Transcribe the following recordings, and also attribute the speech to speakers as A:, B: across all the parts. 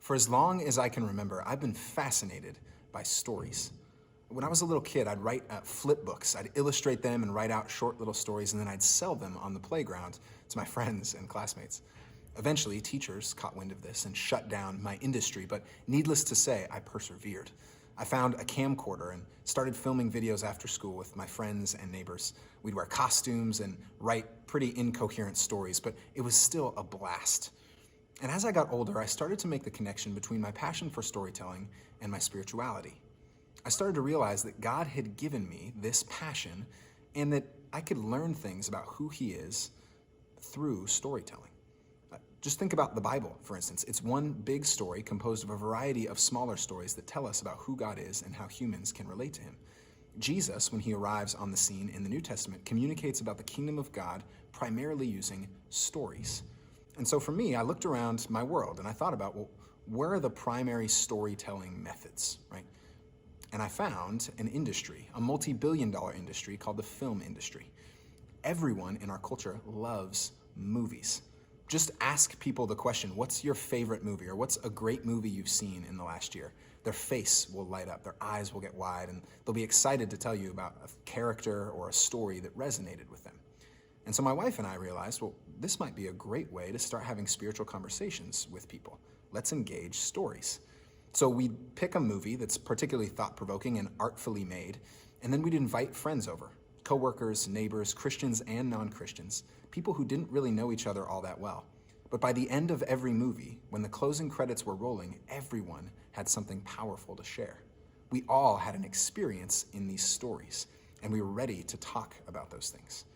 A: For as long as I can remember, I've been fascinated by stories. When I was a little kid, I'd write flip books. I'd illustrate them and write out short little stories, and then I'd sell them on the playground to my friends and classmates. Eventually, teachers caught wind of this and shut down my industry, but needless to say, I persevered. I found a camcorder and started filming videos after school with my friends and neighbors. We'd wear costumes and write pretty incoherent stories, but it was still a blast. And as I got older, I started to make the connection between my passion for storytelling and my spirituality. I started to realize that God had given me this passion and that I could learn things about who He is through storytelling. Just think about the Bible, for instance. It's one big story composed of a variety of smaller stories that tell us about who God is and how humans can relate to Him. Jesus, when He arrives on the scene in the New Testament, communicates about the kingdom of God primarily using stories. And so for me, I looked around my world and I thought about, well, where are the primary storytelling methods, right? And I found an industry, a multi-billion-dollar industry called the film industry. Everyone in our culture loves movies. Just ask people the question, what's your favorite movie, or what's a great movie you've seen in the last year? Their face will light up, their eyes will get wide, and they'll be excited to tell you about a character or a story that resonated with them. And so my wife and I realized, well, this might be a great way to start having spiritual conversations with people. Let's engage stories. So we'd pick a movie that's particularly thought-provoking and artfully made, and then we'd invite friends over, coworkers, neighbors, Christians and non-Christians, people who didn't really know each other all that well. But by the end of every movie, when the closing credits were rolling, everyone had something powerful to share. We all had an experience in these stories, and we were ready to talk about those things.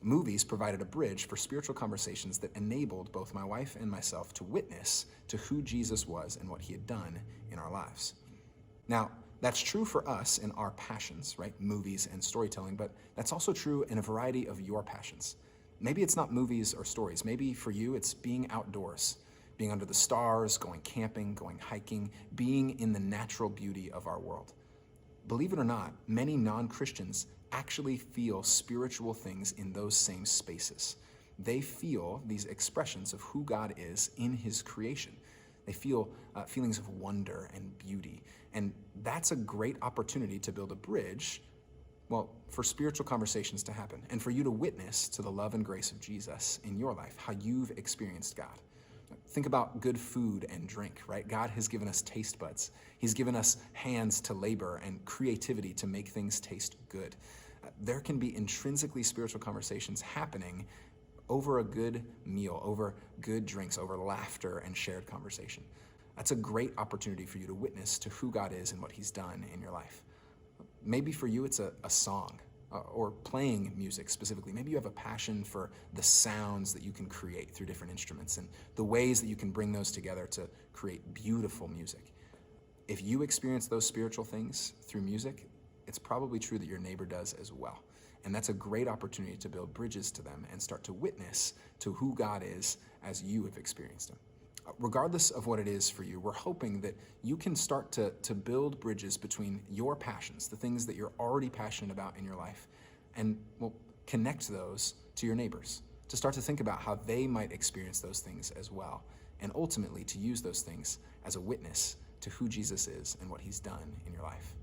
A: Movies provided a bridge for spiritual conversations that enabled both my wife and myself to witness to who Jesus was and what He had done in our lives. Now, that's true for us in our passions, right? Movies and storytelling, but that's also true in a variety of your passions. Maybe it's not movies or stories. Maybe for you, it's being outdoors, being under the stars, going camping, going hiking, being in the natural beauty of our world. Believe it or not, many non-Christians actually feel spiritual things in those same spaces. They feel these expressions of who God is in His creation. They feel feelings of wonder and beauty. And that's a great opportunity to build a bridge, well, for spiritual conversations to happen and for you to witness to the love and grace of Jesus in your life, how you've experienced God. Think about good food and drink, right? God has given us taste buds. He's given us hands to labor and creativity to make things taste good. There can be intrinsically spiritual conversations happening over a good meal, over good drinks, over laughter and shared conversation. That's a great opportunity for you to witness to who God is and what He's done in your life. Maybe for you it's a song or playing music specifically. Maybe you have a passion for the sounds that you can create through different instruments and the ways that you can bring those together to create beautiful music. If you experience those spiritual things through music, it's probably true that your neighbor does as well. And that's a great opportunity to build bridges to them and start to witness to who God is as you have experienced Him. Regardless of what it is for you, we're hoping that you can start to build bridges between your passions, the things that you're already passionate about in your life, and well, connect those to your neighbors, to start to think about how they might experience those things as well, and ultimately to use those things as a witness to who Jesus is and what He's done in your life.